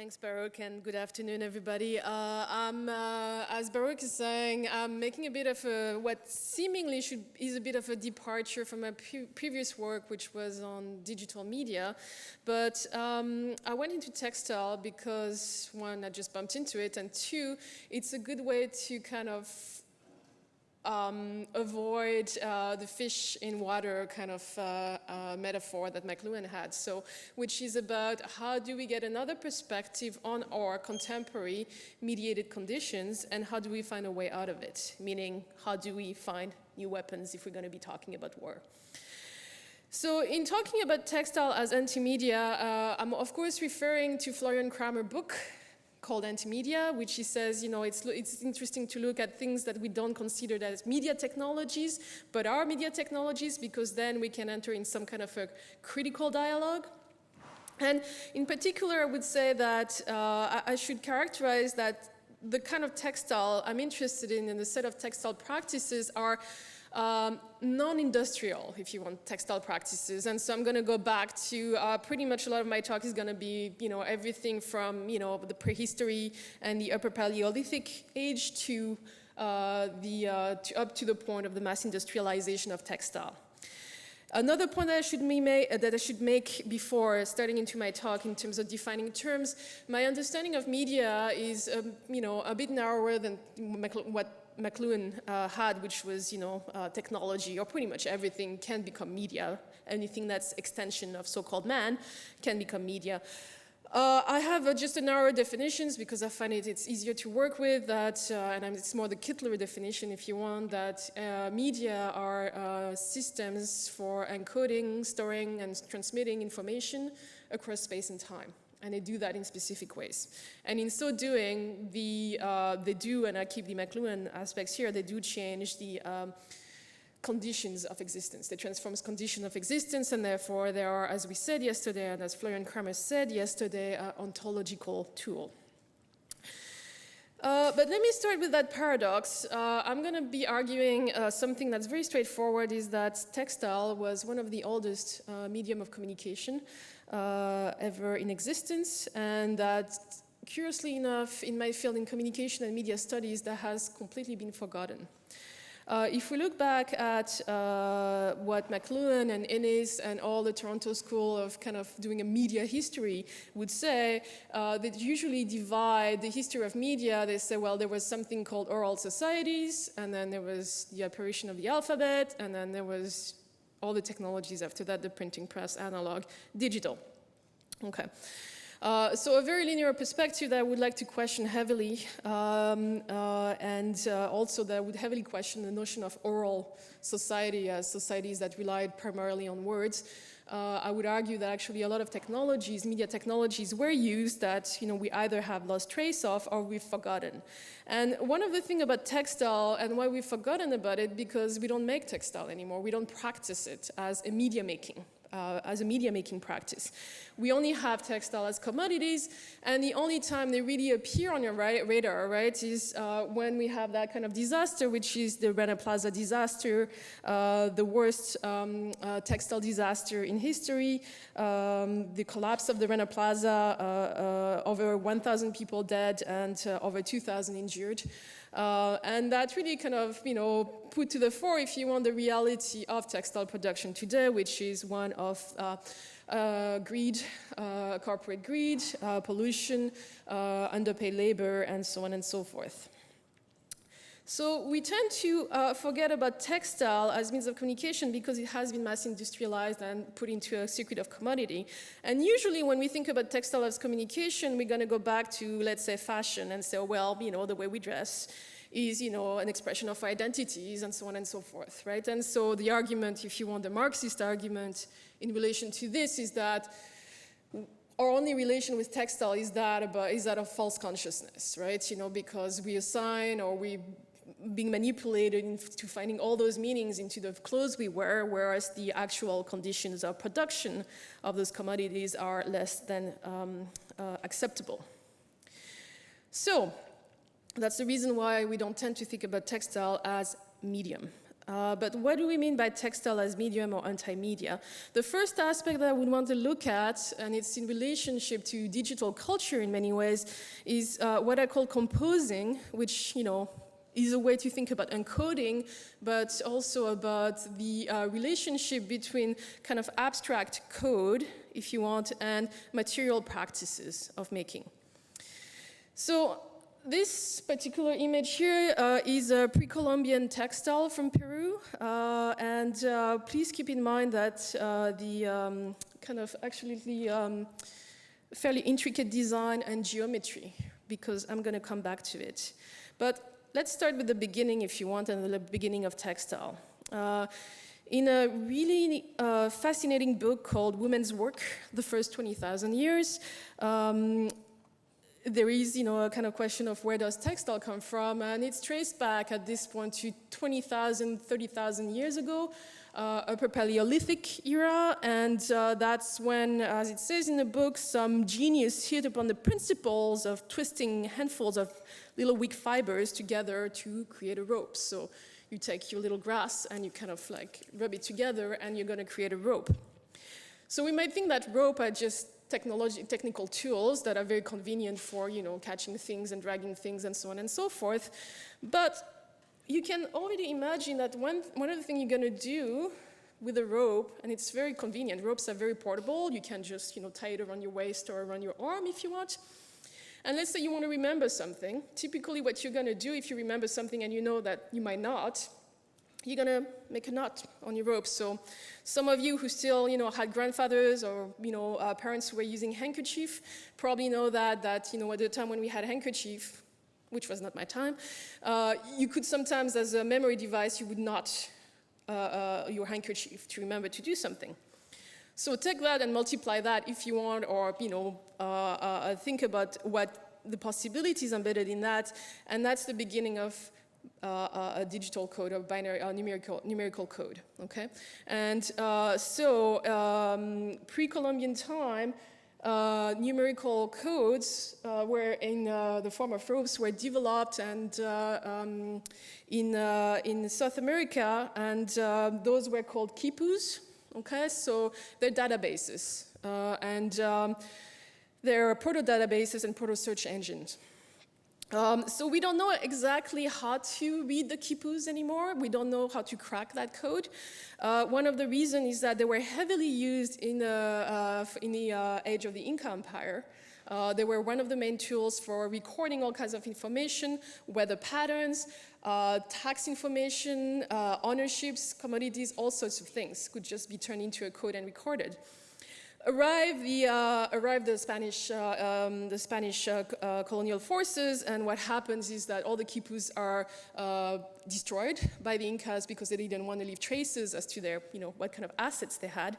Thanks, Baruch, and good afternoon, everybody. As Baruch is saying, I'm making a bit of what seemingly is a bit of a departure from my previous work, which was on digital media. But I went into textile because, one, I just bumped into it, and two, it's a good way to kind of avoid the fish in water kind of metaphor that McLuhan had, so which is about how do we get another perspective on our contemporary mediated conditions and how do we find a way out of it, meaning how do we find new weapons if we're going to be talking about war. So in talking about textile as anti-media, I'm of course referring to Florian Cramer's book called Anti-Media, which he says, you know, it's interesting to look at things that we don't consider as media technologies, but are media technologies, because then we can enter in some kind of a critical dialogue. And in particular, I would say that I should characterize that the kind of textile I'm interested in the set of textile practices are non-industrial, if you want, textile practices. And so I'm going to go back to pretty much a lot of my talk is going to be, you know, everything from, you know, the prehistory and the upper Paleolithic age to up to the point of the mass industrialization of textile. Another point that I should make before starting into my talk in terms of defining terms, my understanding of media is, you know, a bit narrower than what McLuhan had, which was, you know, technology, or pretty much everything can become media. Anything that's extension of so-called man can become media. I have just a narrower definitions because I find it's easier to work with, that, and it's more the Kittler definition if you want, that media are systems for encoding, storing, and transmitting information across space and time. And they do that in specific ways. And in so doing, they do, and I keep the McLuhan aspects here, they do change the conditions of existence. They transform conditions of existence, and therefore they are, as we said yesterday, and as Florian Cramer said yesterday, an ontological tool. But let me start with that paradox. I'm going to be arguing something that's very straightforward, is that textile was one of the oldest medium of communication ever in existence, and that, curiously enough, in my field in communication and media studies, that has completely been forgotten. If we look back at what McLuhan and Ennis and all the Toronto School of kind of doing a media history would say, they usually divide the history of media. They say, well, there was something called oral societies, and then there was the apparition of the alphabet, and then there was all the technologies after that, the printing press, analog, digital. Okay. So a very linear perspective that I would like to question heavily, and also that I would heavily question the notion of oral society as societies that relied primarily on words. I would argue that actually a lot of technologies, media technologies, were used that, you know, we either have lost trace of or we've forgotten. And one of the things about textile and why we've forgotten about it, because we don't make textile anymore. We don't practice it as a media making. Practice. We only have textile as commodities, and the only time they really appear on your radar, right, is when we have that kind of disaster, which is the Rana Plaza disaster, the worst textile disaster in history, the collapse of the Rana Plaza, over 1,000 people dead and over 2,000 injured. And that really kind of, you know, put to the fore, if you want, the reality of textile production today, which is one of greed, corporate greed, pollution, underpaid labor, and so on and so forth. So we tend to forget about textile as means of communication because it has been mass industrialized and put into a circuit of commodity. And usually when we think about textile as communication, we're going to go back to, let's say, fashion and say, oh, well, you know, the way we dress is, you know, an expression of our identities and so on and so forth, right? And so the argument, if you want, the Marxist argument in relation to this is that our only relation with textile is that of false consciousness, right? You know, because we assign or we being manipulated into finding all those meanings into the clothes we wear, whereas the actual conditions of production of those commodities are less than acceptable. So that's the reason why we don't tend to think about textile as medium. But what do we mean by textile as medium or anti-media? The first aspect that I would want to look at, and it's in relationship to digital culture in many ways, is what I call composing, which, you know, is a way to think about encoding, but also about the relationship between kind of abstract code, if you want, and material practices of making. So this particular image here is a pre-Columbian textile from Peru, and please keep in mind that the kind of actually fairly intricate design and geometry, because I'm going to come back to it. But let's start with the beginning, if you want, and the beginning of textile. In a really fascinating book called Women's Work, The First 20,000 Years, there is, you know, a kind of question of where does textile come from, and it's traced back at this point to 20,000, 30,000 years ago, Upper Paleolithic era, and that's when, as it says in the book, some genius hit upon the principles of twisting handfuls of little weak fibers together to create a rope. So you take your little grass and you kind of like rub it together and you're going to create a rope. So we might think that rope are just technical tools that are very convenient for, you know, catching things and dragging things and so on and so forth. But you can already imagine that one of the things you're going to do with a rope, and it's very convenient. Ropes are very portable. You can just, you know, tie it around your waist or around your arm if you want. And let's say you want to remember something. Typically what you're going to do if you remember something and you know that you might not, you're going to make a knot on your rope. So some of you who still, you know, had grandfathers or, you know, parents who were using handkerchief probably know that, you know, at the time when we had handkerchief, which was not my time, you could sometimes, as a memory device, you would knot your handkerchief to remember to do something. So take that and multiply that if you want, or, you know, think about what the possibilities embedded in that, and that's the beginning of a digital code, or binary, numerical code, okay? And pre-Columbian time, numerical codes were in the form of ropes were developed and in South America, and those were called quipus, okay? So they're databases, and they're proto-databases and proto-search engines. So we don't know exactly how to read the quipus anymore. We don't know how to crack that code. One of the reasons is that they were heavily used in the age of the Inca Empire. They were one of the main tools for recording all kinds of information, weather patterns, tax information, ownerships, commodities, all sorts of things could just be turned into a code and recorded. Arrived the Spanish colonial forces, and what happens is that all the quipus are destroyed by the Incas because they didn't want to leave traces as to their, you know, what kind of assets they had,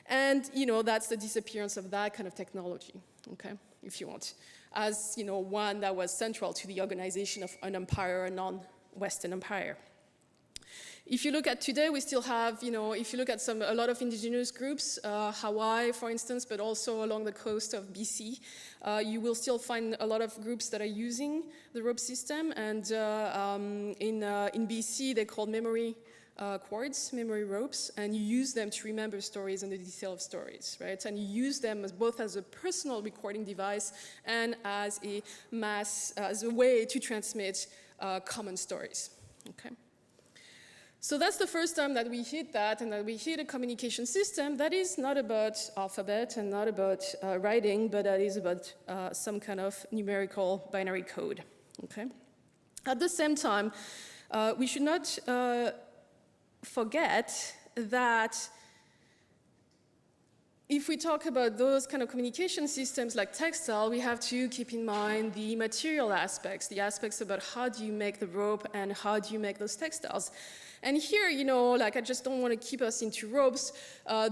and, you know, that's the disappearance of that kind of technology, okay, if you want, as, you know, one that was central to the organization of an empire, a non-Western empire. If you look at today, we still have, you know, if you look at a lot of indigenous groups, Hawaii, for instance, but also along the coast of BC, you will still find a lot of groups that are using the rope system. And in BC, they're called memory cords, memory ropes, and you use them to remember stories and the detail of stories, right? And you use them both as a personal recording device and as a way to transmit common stories, okay? So that's the first time that we hit that, and that we hit a communication system that is not about alphabet and not about writing, but that is about some kind of numerical binary code, okay? At the same time, we should not forget that if we talk about those kind of communication systems like textile, we have to keep in mind the material aspects, the aspects about how do you make the rope and how do you make those textiles. And here, you know, like, I just don't want to keep us into ropes. I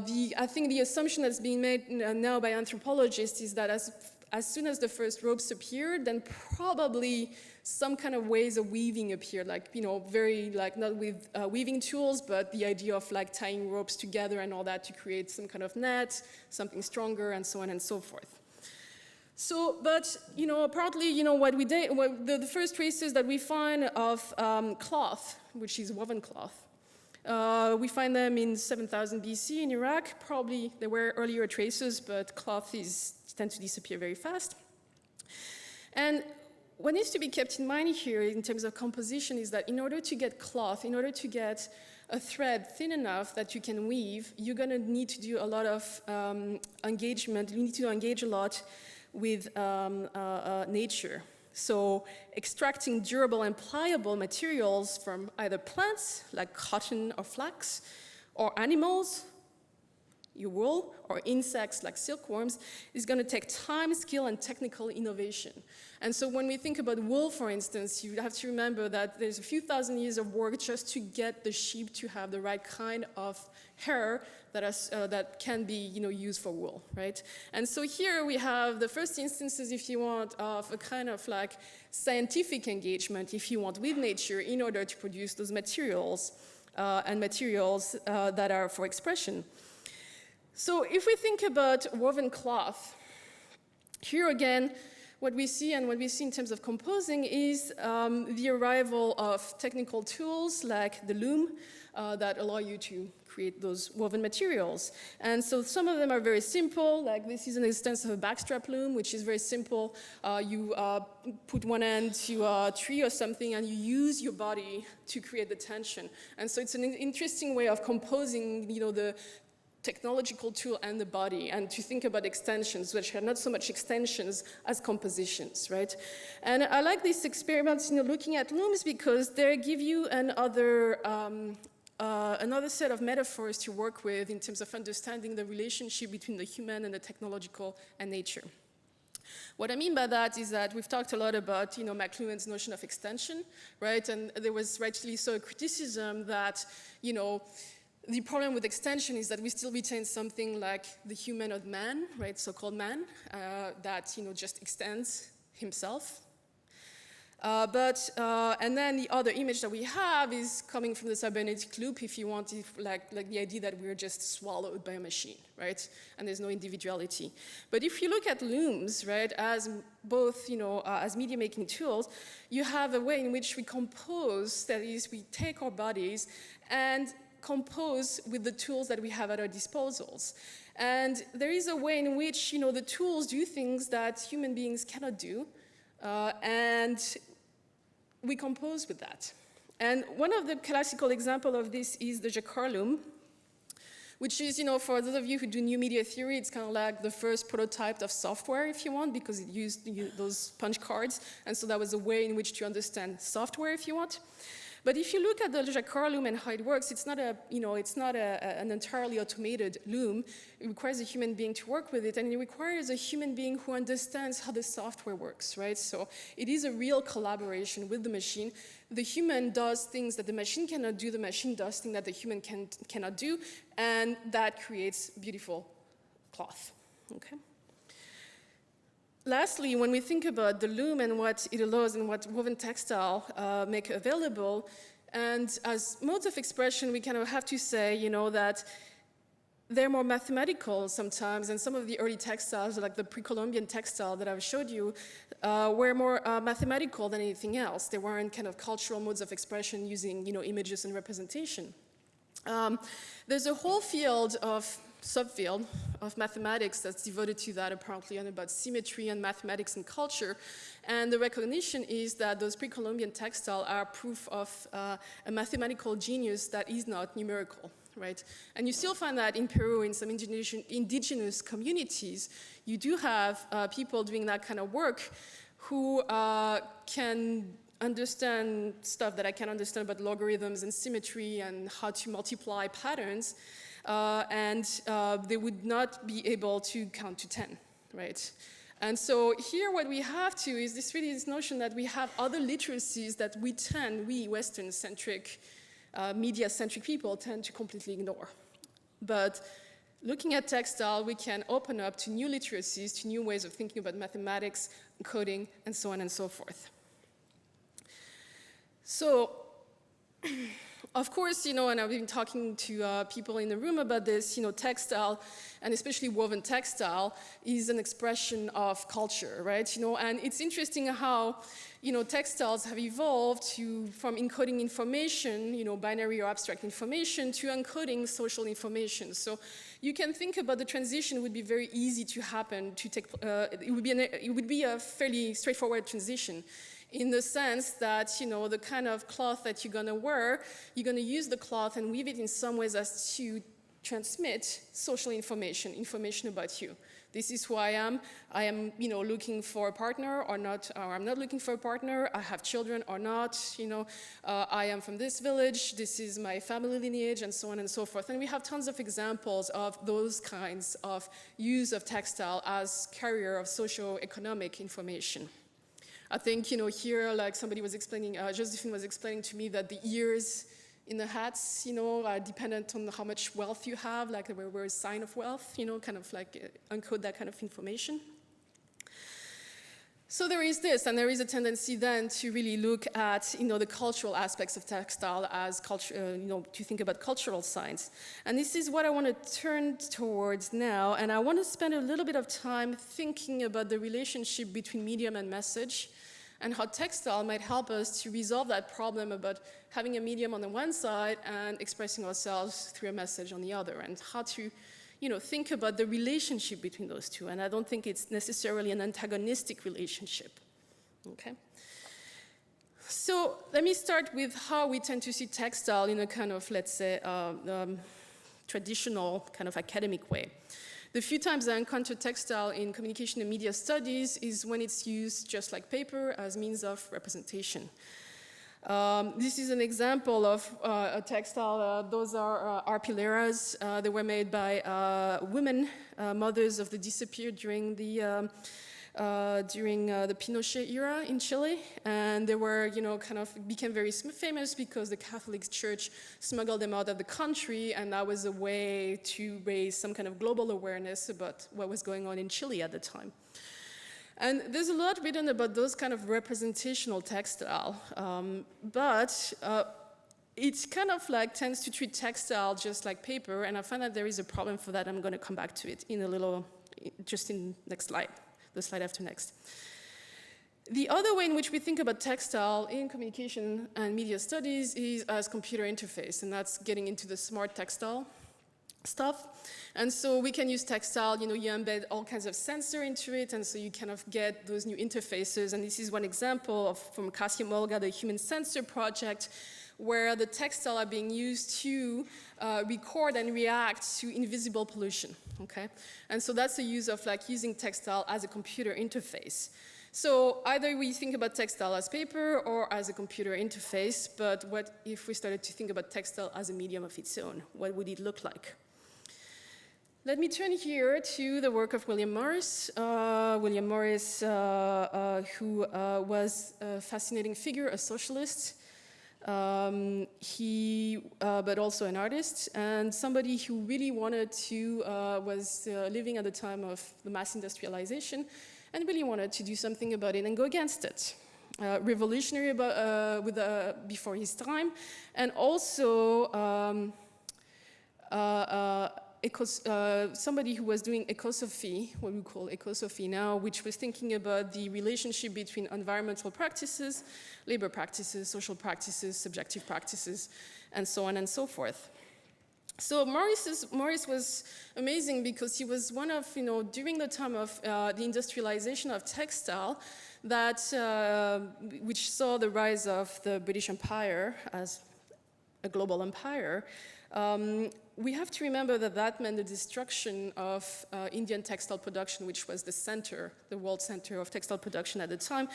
think the assumption that's being made now by anthropologists is that as soon as the first ropes appeared, then probably some kind of ways of weaving appeared, like, you know, very, like, not with weaving tools, but the idea of, like, tying ropes together and all that to create some kind of net, something stronger, and so on and so forth. So, but, you know, partly, you know, what we did, the first traces that we find of cloth, which is woven cloth, We find them in 7000 BC in Iraq. Probably there were earlier traces, but cloth tend to disappear very fast. And what needs to be kept in mind here in terms of composition is that in order to get cloth, in order to get a thread thin enough that you can weave, you're going to need to do a lot of engagement. You need to engage a lot with nature. So extracting durable and pliable materials from either plants, like cotton or flax, or animals, your wool, or insects like silkworms, is going to take time, skill, and technical innovation. And so when we think about wool, for instance, you have to remember that there's a few thousand years of work just to get the sheep to have the right kind of hair that can be used for wool, right? And so here we have the first instances, if you want, of a kind of like scientific engagement, if you want, with nature in order to produce those materials and materials that are for expression. So if we think about woven cloth, here again, what we see in terms of composing is the arrival of technical tools like the loom that allow you to create those woven materials. And so some of them are very simple, like this is an instance of a backstrap loom, which is very simple. You put one end to a tree or something, and you use your body to create the tension. And so it's an interesting way of composing, the technological tool and the body, and to think about extensions, which are not so much extensions as compositions, right? And I like these experiments, looking at looms because they give you another set of metaphors to work with in terms of understanding the relationship between the human and the technological and nature. What I mean by that is that we've talked a lot about, McLuhan's notion of extension, right? And there was rightly so a criticism that, the problem with extension is that we still retain something like the human of man, right, so-called man, that just extends himself. And then the other image that we have is coming from the cybernetic loop, if you want, like the idea that we're just swallowed by a machine, right, and there's no individuality. But if you look at looms, right, as both, as media-making tools, you have a way in which we compose, that is, we take our bodies and compose with the tools that we have at our disposals. And there is a way in which, the tools do things that human beings cannot do, and we compose with that. And one of the classical examples of this is the jacquard loom, which is, for those of you who do new media theory, it's kind of like the first prototype of software, if you want, because it used those punch cards, and so that was a way in which to understand software, if you want. But if you look at the jacquard loom and how it works, it's not an entirely automated loom. It requires a human being to work with it, and it requires a human being who understands how the software works, right? So it is a real collaboration with the machine. The human does things that the machine cannot do, the machine does things that the human cannot do, and that creates beautiful cloth, okay? Lastly, when we think about the loom and what it allows and what woven textile make available, and as modes of expression, we kind of have to say, that they're more mathematical sometimes, and some of the early textiles, like the pre-Columbian textile that I've showed you, were more mathematical than anything else. They weren't kind of cultural modes of expression using, images and representation. There's a whole subfield of mathematics that's devoted to that, apparently, and about symmetry and mathematics and culture. And the recognition is that those pre-Columbian textiles are proof of a mathematical genius that is not numerical, right? And you still find that in Peru, in some indigenous communities, you do have people doing that kind of work who can understand stuff that I can understand about logarithms and symmetry and how to multiply patterns, and they would not be able to count to 10, right? And so here what we have to is this notion that we have other literacies that we Western-centric, media-centric people tend to completely ignore. But looking at textile, we can open up to new literacies, to new ways of thinking about mathematics, coding, and so on and so forth. So Of course, you know, and I've been talking to people in the room about this, you know, textile, and especially woven textile, is an expression of culture, right? You know, and it's interesting how, you know, textiles have evolved from encoding information, you know, binary or abstract information, to encoding social information. So you can think about the transition would be very easy to happen, it would be a fairly straightforward transition, in the sense that, you know, the kind of cloth that you're gonna wear, you're gonna use the cloth and weave it in some ways as to transmit social information about you. This is who I am, you know, looking for a partner or not, or I'm not looking for a partner, I have children or not, you know, I am from this village, this is my family lineage, and so on and so forth. And we have tons of examples of those kinds of use of textile as carrier of socio-economic information. I think, you know, here, like somebody was explaining, Josephine was explaining to me that the ears in the hats, you know, are dependent on how much wealth you have, like we're a sign of wealth, you know, kind of like encode that kind of information. So there is this, and there is a tendency then to really look at, you know, the cultural aspects of textile as culture, you know, to think about cultural science. And this is what I want to turn towards now, and I want to spend a little bit of time thinking about the relationship between medium and message, and how textile might help us to resolve that problem about having a medium on the one side and expressing ourselves through a message on the other, and how to, you know, think about the relationship between those two. And I don't think it's necessarily an antagonistic relationship, okay? So let me start with how we tend to see textile in a kind of, let's say, traditional kind of academic way. The few times I encounter textile in communication and media studies is when it's used just like paper as means of representation. This is an example of a textile. Those are arpileras. They were made by women, mothers of the disappeared during the Pinochet era in Chile, and they were, you know, kind of became very famous because the Catholic Church smuggled them out of the country, and that was a way to raise some kind of global awareness about what was going on in Chile at the time. And there's a lot written about those kind of representational textile, but it kind of like tends to treat textile just like paper, and I find that there is a problem for that. I'm going to come back to it in a little, just in next slide, the slide after next. The other way in which we think about textile in communication and media studies is as computer interface, and that's getting into the smart textile stuff. And so we can use textile, you know, you embed all kinds of sensor into it, and so you kind of get those new interfaces. And this is one example from Cassie Emolga, the Human Sensor Project, where the textile are being used to record and react to invisible pollution, okay? And so that's the use of like using textile as a computer interface. So either we think about textile as paper or as a computer interface, but what if we started to think about textile as a medium of its own? What would it look like? Let me turn here to the work of William Morris. William Morris, who was a fascinating figure, a socialist, but also an artist, and somebody who really wanted to, was living at the time of the mass industrialization, and really wanted to do something about it and go against it. Revolutionary before his time, and also somebody who was doing ecosophy, what we call ecosophy now, which was thinking about the relationship between environmental practices, labor practices, social practices, subjective practices, and so on and so forth. So Morris was amazing because he was one of, you know, during the time of the industrialization of textile, that which saw the rise of the British Empire as a global empire. We have to remember that that meant the destruction of Indian textile production, which was the center, the world center of textile production at the time.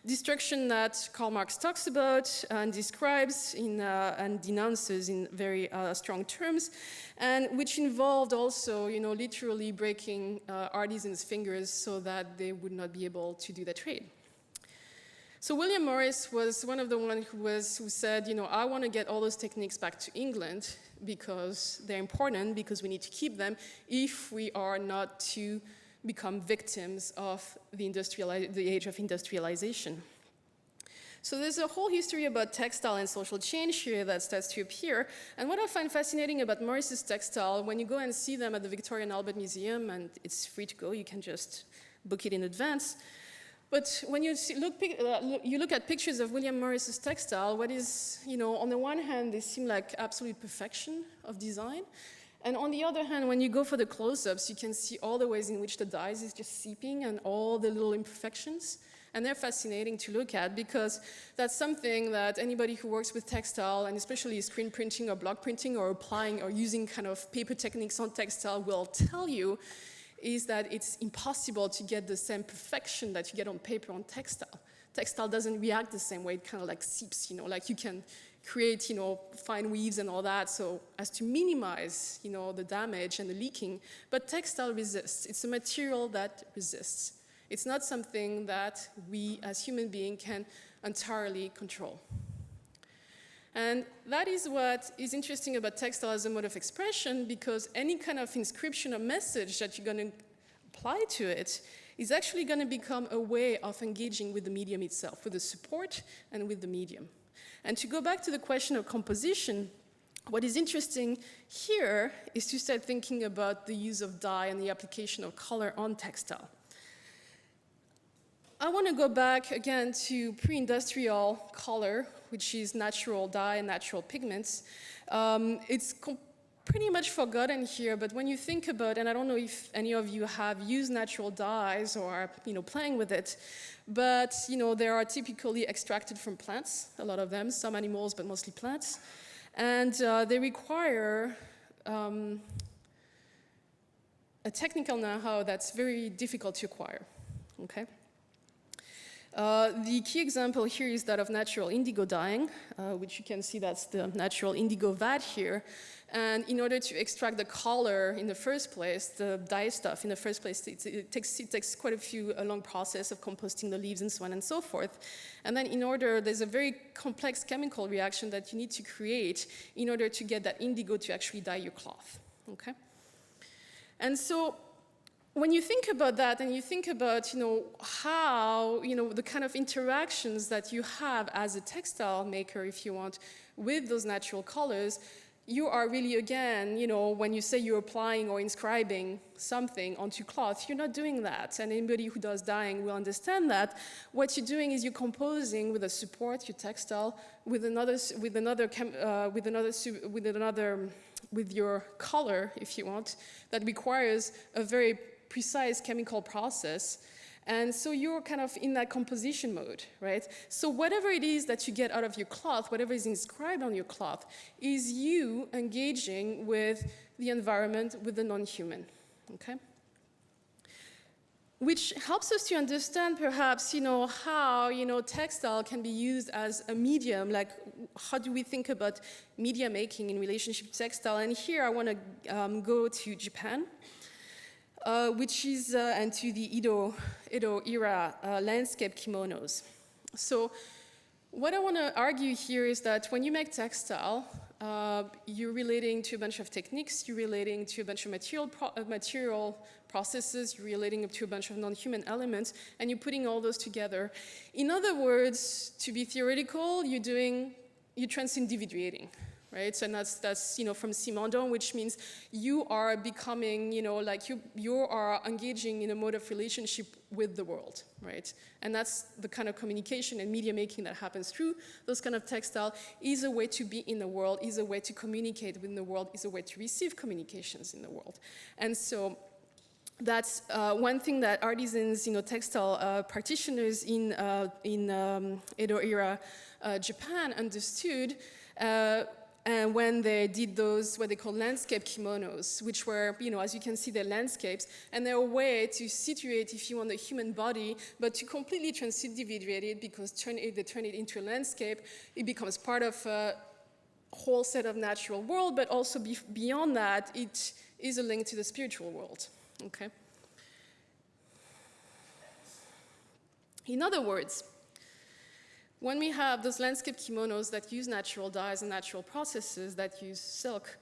Destruction that Karl Marx talks about and describes and denounces in very strong terms, and which involved also, you know, literally breaking artisans' fingers so that they would not be able to do their trade. So William Morris was one of the ones who said, you know, I want to get all those techniques back to England because they're important, because we need to keep them if we are not to become victims of the age of industrialization. So there's a whole history about textile and social change here that starts to appear. And what I find fascinating about Morris's textile, when you go and see them at the Victoria and Albert Museum, and it's free to go, you can just book it in advance. But when you look at pictures of William Morris's textile, what is, on the one hand, they seem like absolute perfection of design. And on the other hand, when you go for the close-ups, you can see all the ways in which the dyes is just seeping and all the little imperfections. And they're fascinating to look at because that's something that anybody who works with textile, and especially screen printing or block printing or applying or using kind of paper techniques on textile will tell you, is that it's impossible to get the same perfection that you get on paper on textile. Textile doesn't react the same way, it kind of like seeps, like you can create, fine weaves and all that, so as to minimize, the damage and the leaking. But textile resists. It's a material that resists. It's not something that we as human beings can entirely control. And that is what is interesting about textile as a mode of expression, because any kind of inscription or message that you're going to apply to it is actually going to become a way of engaging with the medium itself, with the support and with the medium. And to go back to the question of composition, what is interesting here is to start thinking about the use of dye and the application of color on textile. I want to go back again to pre-industrial color, which is natural dye and natural pigments. It's pretty much forgotten here, but when you think about, and I don't know if any of you have used natural dyes or are playing with it, but they are typically extracted from plants, a lot of them, some animals, but mostly plants. And they require a technical know-how that's very difficult to acquire, okay? The key example here is that of natural indigo dyeing, which you can see that's the natural indigo vat here. And in order to extract the color in the first place, the dye stuff in the first place, it takes quite a long process of composting the leaves and so on and so forth. And then there's a very complex chemical reaction that you need to create in order to get that indigo to actually dye your cloth, okay? And so, when you think about that and you think about, how, the kind of interactions that you have as a textile maker, if you want, with those natural colors, you are really, again, when you say you're applying or inscribing something onto cloth, you're not doing that. And anybody who does dyeing will understand that. What you're doing is you're composing with a support, your textile, with your color, if you want, that requires a very precise chemical process. And so you're kind of in that composition mode, right? So whatever it is that you get out of your cloth, whatever is inscribed on your cloth, is you engaging with the environment, with the non-human, okay? Which helps us to understand perhaps, how, textile can be used as a medium, like how do we think about media making in relationship to textile? And here I want to go to Japan. Which is, and to the Edo era landscape kimonos. So what I want to argue here is that when you make textile, you're relating to a bunch of techniques, you're relating to a bunch of material processes, you're relating to a bunch of non-human elements, and you're putting all those together. In other words, to be theoretical, you're transindividuating. Right? And that's from Simondon, which means you are becoming, you are engaging in a mode of relationship with the world, right? And that's the kind of communication and media making that happens through those kind of textile, is a way to be in the world, is a way to communicate within the world, is a way to receive communications in the world. And so that's one thing that artisans, textile practitioners in Edo era Japan understood. And when they did those, what they call landscape kimonos, which were, as you can see, they're landscapes, and they're a way to situate, if you want, the human body, but to completely transindividuate it, because they turn it into a landscape, it becomes part of a whole set of natural world, but also beyond that, it is a link to the spiritual world, okay? In other words, when we have those landscape kimonos that use natural dyes and natural processes that use silk,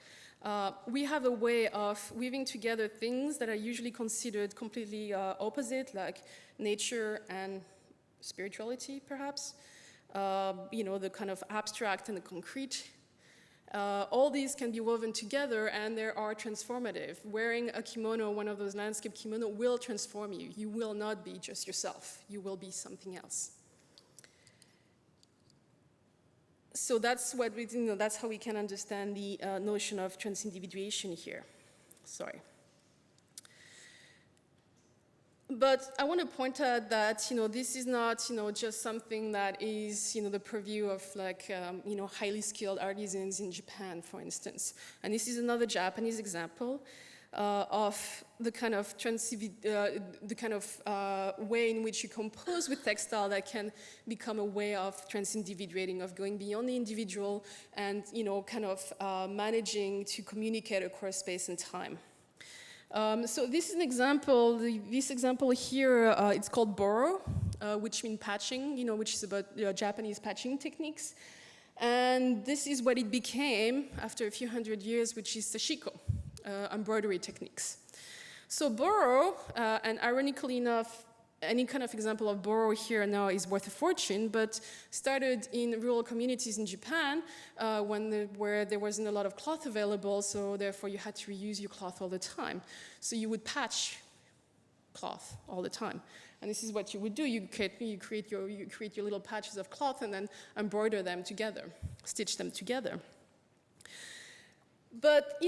we have a way of weaving together things that are usually considered completely opposite, like nature and spirituality, perhaps. the kind of abstract and the concrete. All these can be woven together and they are transformative. Wearing a kimono, one of those landscape kimono, will transform you. You will not be just yourself. You will be something else. So that's what we, that's how we can understand the notion of transindividuation here. Sorry. But I want to point out that, this is not, just something that is, the purview of like, highly skilled artisans in Japan, for instance. And this is another Japanese example of the kind of way in which you compose with textile that can become a way of transindividuating, of going beyond the individual and, managing to communicate across space and time. So this is an example. This example here, it's called boro, which means patching, which is about Japanese patching techniques. And this is what it became after a few hundred years, which is sashiko, embroidery techniques. So boro, and ironically enough, any kind of example of boro here now is worth a fortune, but started in rural communities in Japan where there wasn't a lot of cloth available, so therefore you had to reuse your cloth all the time. So you would patch cloth all the time. And this is what you would do. You create your little patches of cloth and then embroider them together, stitch them together. But,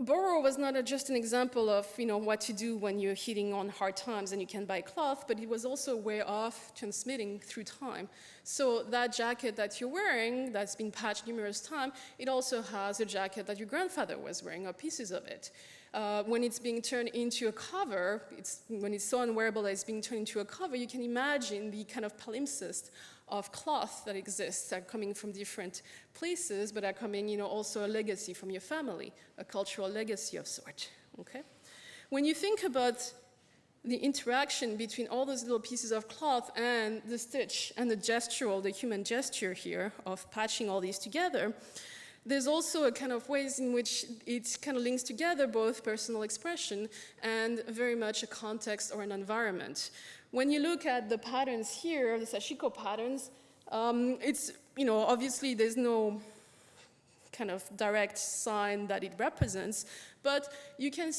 boro was not just an example of what to do when you're hitting on hard times and you can't buy cloth, but it was also a way of transmitting through time. So that jacket that you're wearing, that's been patched numerous times, it also has a jacket that your grandfather was wearing, or pieces of it. When it's being turned into a cover, when it's so unwearable that it's being turned into a cover, you can imagine the kind of palimpsest of cloth that exists, that are coming from different places, but are coming, also a legacy from your family, a cultural legacy of sort, okay? When you think about the interaction between all those little pieces of cloth and the stitch and the the human gesture here of patching all these together, there's also a kind of ways in which it kind of links together both personal expression and very much a context or an environment. When you look at the patterns here, the sashiko patterns, it's, obviously there's no kind of direct sign that it represents, but you can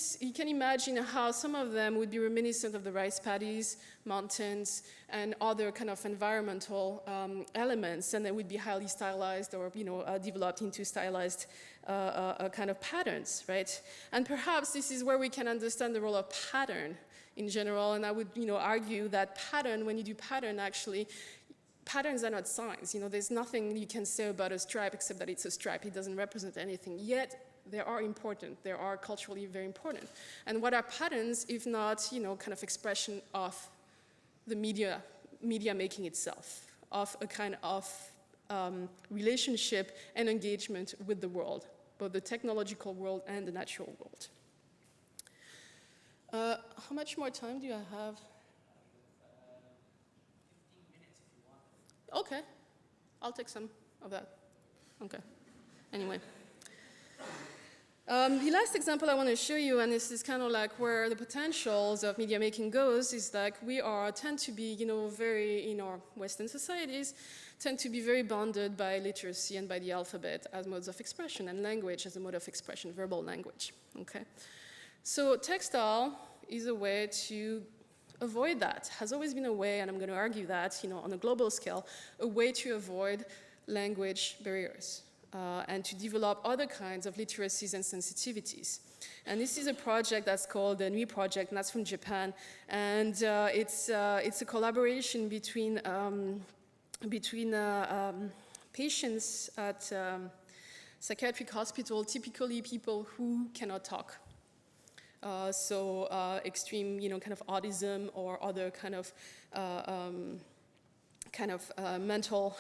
imagine how some of them would be reminiscent of the rice paddies, mountains, and other kind of environmental elements, and they would be highly stylized or, developed into stylized kind of patterns, right? And perhaps this is where we can understand the role of pattern in general, and I would, argue that pattern, when you do pattern, actually, patterns are not signs. There's nothing you can say about a stripe except that it's a stripe. It doesn't represent anything. Yet, they are important. They are culturally very important. And what are patterns if not, kind of expression of the media making itself, of a kind of relationship and engagement with the world, both the technological world and the natural world. How much more time do I have? 15 minutes if you want. Okay, I'll take some of that. Okay, anyway. The last example I want to show you, and this is kind of like where the potentials of media making goes, is like we tend to be, very, in our Western societies, tend to be very bounded by literacy and by the alphabet as modes of expression and language as a mode of expression, verbal language, okay? So textile is a way to avoid that, has always been a way, and I'm going to argue that, on a global scale, a way to avoid language barriers and to develop other kinds of literacies and sensitivities. And this is a project that's called the NUI project, and that's from Japan. And it's a collaboration between patients at psychiatric hospital, typically people who cannot talk. Extreme, kind of autism or other kind of mental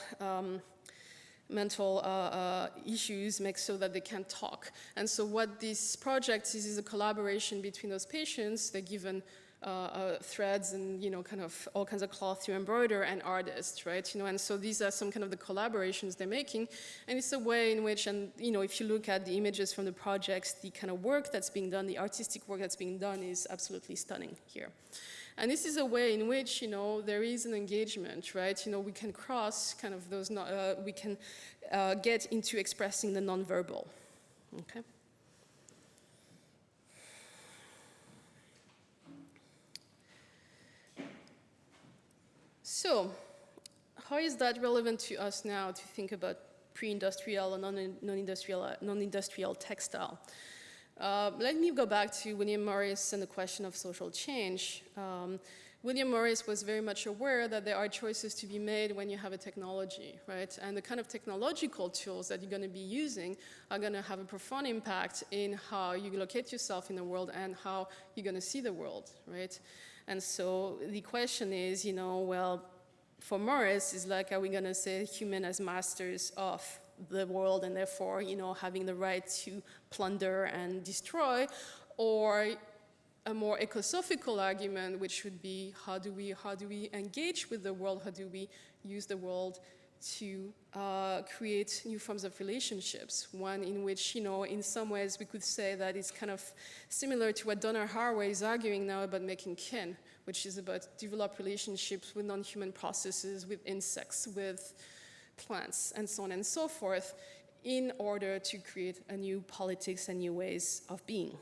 issues make so that they can't talk. And so what this project is a collaboration between those patients. They're given threads and, kind of all kinds of cloth to embroider, and artists, right? And so these are some kind of the collaborations they're making, and it's a way in which, and if you look at the images from the projects, the kind of work that's being done, the artistic work that's being done is absolutely stunning here. And this is a way in which, there is an engagement, right? We can cross kind of those, we can get into expressing the nonverbal, okay? So, how is that relevant to us now to think about pre-industrial or non-industrial textile? Let me go back to William Morris and the question of social change. William Morris was very much aware that there are choices to be made when you have a technology, right? And the kind of technological tools that you're going to be using are going to have a profound impact in how you locate yourself in the world and how you're going to see the world, right? And so the question is, well, for Morris, is like, are we going to say human as masters of the world and therefore, having the right to plunder and destroy, or a more ecosophical argument, which would be how do we engage with the world? How do we use the world to create new forms of relationships? One in which, in some ways we could say that it's kind of similar to what Donna Haraway is arguing now about making kin, which is about develop relationships with non-human processes, with insects, with plants, and so on and so forth, in order to create a new politics and new ways of being.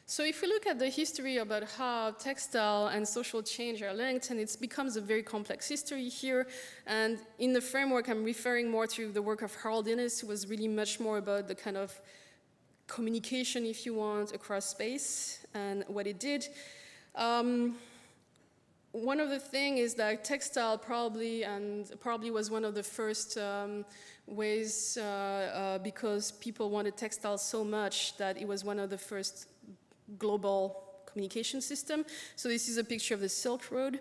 So if we look at the history about how textile and social change are linked, and it becomes a very complex history here, and in the framework I'm referring more to the work of Harold Innis, who was really much more about the kind of communication, if you want, across space and what it did. One of the things is that textile probably was one of the first ways, because people wanted textiles so much that it was one of the first global communication system. So this is a picture of the Silk Road.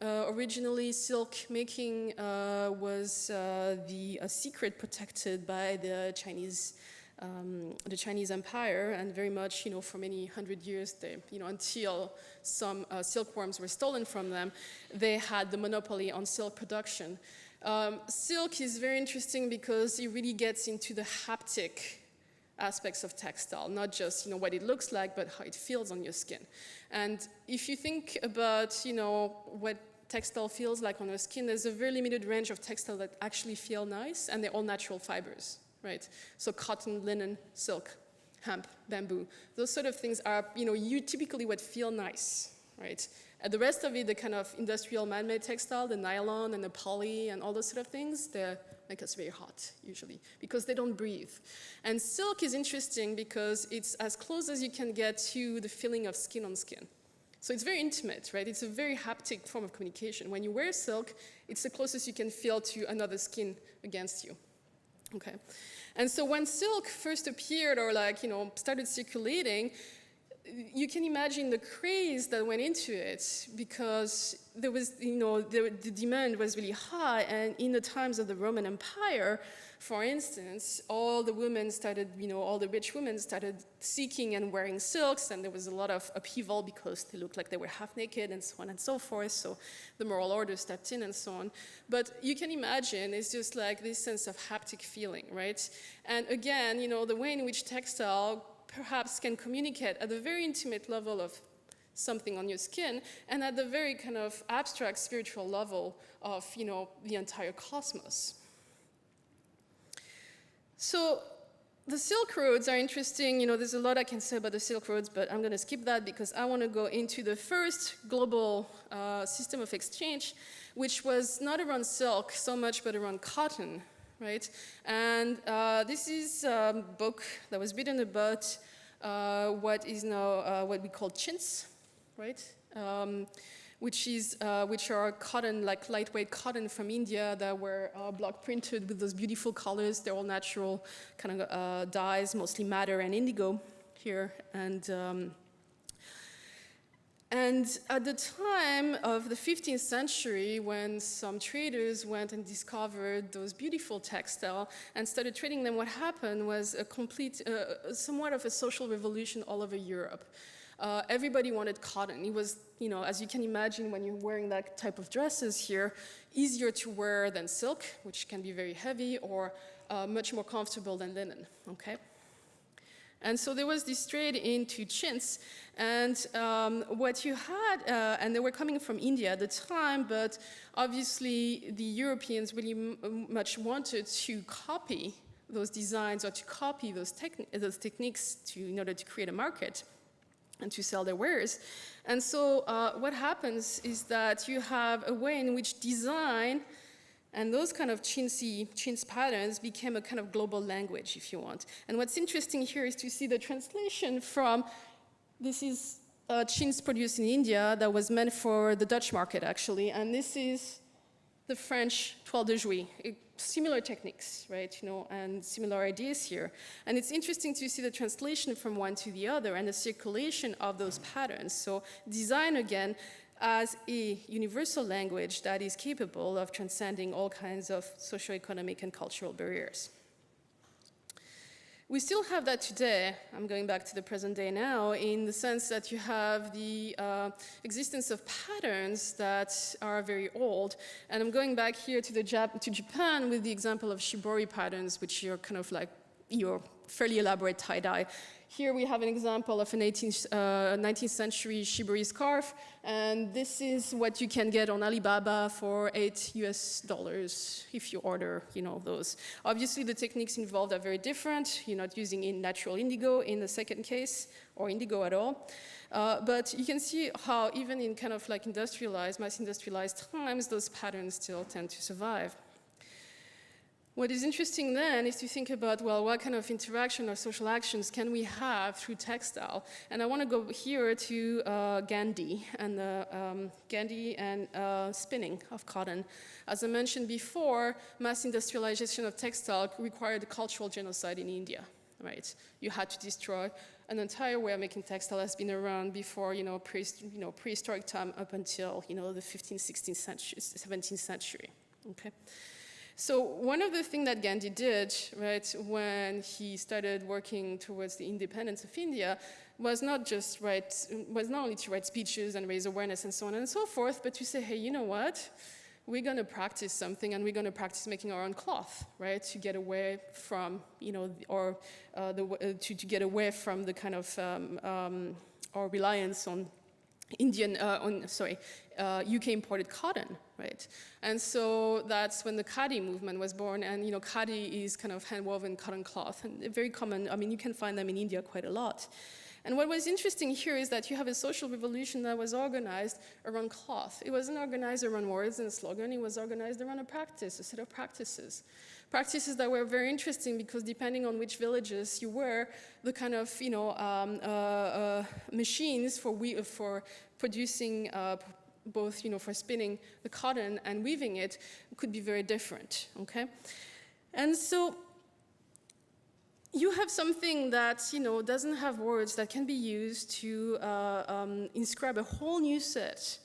Originally, silk making was a secret protected by the Chinese Empire, and very much, for many hundred years, until some silkworms were stolen from them, they had the monopoly on silk production. Silk is very interesting because it really gets into the haptic aspects of textile, not just what it looks like, but how it feels on your skin. And if you think about what textile feels like on your skin, there's a very limited range of textile that actually feel nice, and they're all natural fibers, right? So cotton, linen, silk, hemp, bamboo, those sort of things are typically what feel nice, right? And the rest of it, the kind of industrial man-made textile, the nylon and the poly and all those sort of things, they make us very hot, usually, because they don't breathe. And silk is interesting because it's as close as you can get to the feeling of skin on skin. So it's very intimate, right? It's a very haptic form of communication. When you wear silk, it's the closest you can feel to another skin against you, okay? And so when silk first appeared or started circulating, you can imagine the craze that went into it, because there was, the demand was really high, and in the times of the Roman Empire, for instance, all the women started, all the rich women started seeking and wearing silks, and there was a lot of upheaval because they looked like they were half naked and so on and so forth, so the moral order stepped in and so on. But you can imagine it's just like this sense of haptic feeling, right? And again, the way in which textile perhaps can communicate at the very intimate level of something on your skin, and at the very kind of abstract spiritual level of, the entire cosmos. So the Silk Roads are interesting. There's a lot I can say about the Silk Roads, but I'm going to skip that because I want to go into the first global system of exchange, which was not around silk so much, but around cotton. Right? And this is a book that was written about what is now what we call chintz, right? Which are cotton, like lightweight cotton from India that were block printed with those beautiful colors. They're all natural kind of dyes, mostly madder and indigo here. And at the time of the 15th century, when some traders went and discovered those beautiful textiles and started trading them, what happened was a complete, somewhat of a social revolution all over Europe. Everybody wanted cotton. It was, you know, as you can imagine when you're wearing that type of dresses here, easier to wear than silk, which can be very heavy, or much more comfortable than linen, okay? And so there was this trade into chintz, and what you had, and they were coming from India at the time, but obviously the Europeans really much wanted to copy those designs or to copy those techniques in order to create a market and to sell their wares. And so what happens is that you have a way in which design and those kind of chintz patterns became a kind of global language, if you want. And what's interesting here is to see the translation from, this is chintz produced in India that was meant for the Dutch market, actually. And this is the French toile de jouy. Similar techniques, right, you know, and similar ideas here. And it's interesting to see the translation from one to the other and the circulation of those patterns. So design, again, as a universal language that is capable of transcending all kinds of socioeconomic and cultural barriers. We still have that today. I'm going back to the present day now, in the sense that you have the existence of patterns that are very old. And I'm going back here to Japan with the example of shibori patterns, which are kind of like your fairly elaborate tie-dye. Here we have an example of an 19th century shibori scarf, and this is what you can get on Alibaba for $8 US if you order, you know, those. Obviously, the techniques involved are very different. You're not using natural indigo in the second case, or indigo at all. But you can see how even in kind of like mass industrialized times, those patterns still tend to survive. What is interesting then is to think about, well, what kind of interaction or social actions can we have through textile? And I want to go here to Gandhi and spinning of cotton. As I mentioned before, mass industrialization of textile required a cultural genocide in India, right? You had to destroy an entire way of making textile that's been around before, you know, prehistoric time up until, you know, the 15th, 16th century, 17th century, okay? So one of the things that Gandhi did, right, when he started working towards the independence of India, was not only to write speeches and raise awareness and so on and so forth, but to say, hey, you know what? We're going to practice something, and we're going to practice making our own cloth, right, to get away from, you know, or to get away from the kind of our reliance on UK imported cotton, right? And so that's when the khadi movement was born, and, you know, khadi is kind of hand-woven cotton cloth, and very common. I mean, you can find them in India quite a lot. And what was interesting here is that you have a social revolution that was organized around cloth. It wasn't organized around words and a slogan. It was organized around a practice, a set of practices. Practices that were very interesting because depending on which villages you were, the kind of, you know, machines for producing both, you know, for spinning the cotton and weaving it could be very different, okay? And so you have something that, you know, doesn't have words that can be used to inscribe a whole new set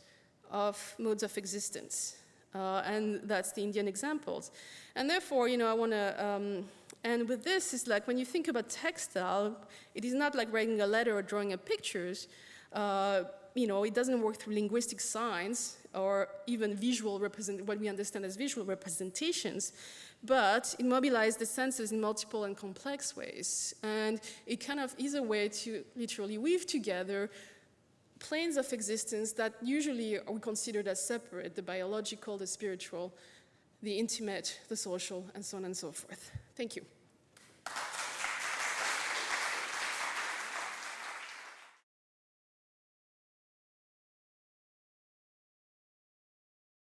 of modes of existence. And that's the Indian examples. And therefore, you know, I want to end with this, is like when you think about textile, it is not like writing a letter or drawing up pictures. You know, it doesn't work through linguistic signs or even what we understand as visual representations, but it mobilizes the senses in multiple and complex ways. And it kind of is a way to literally weave together planes of existence that usually are considered as separate: the biological, the spiritual, the intimate, the social, and so on and so forth. Thank you.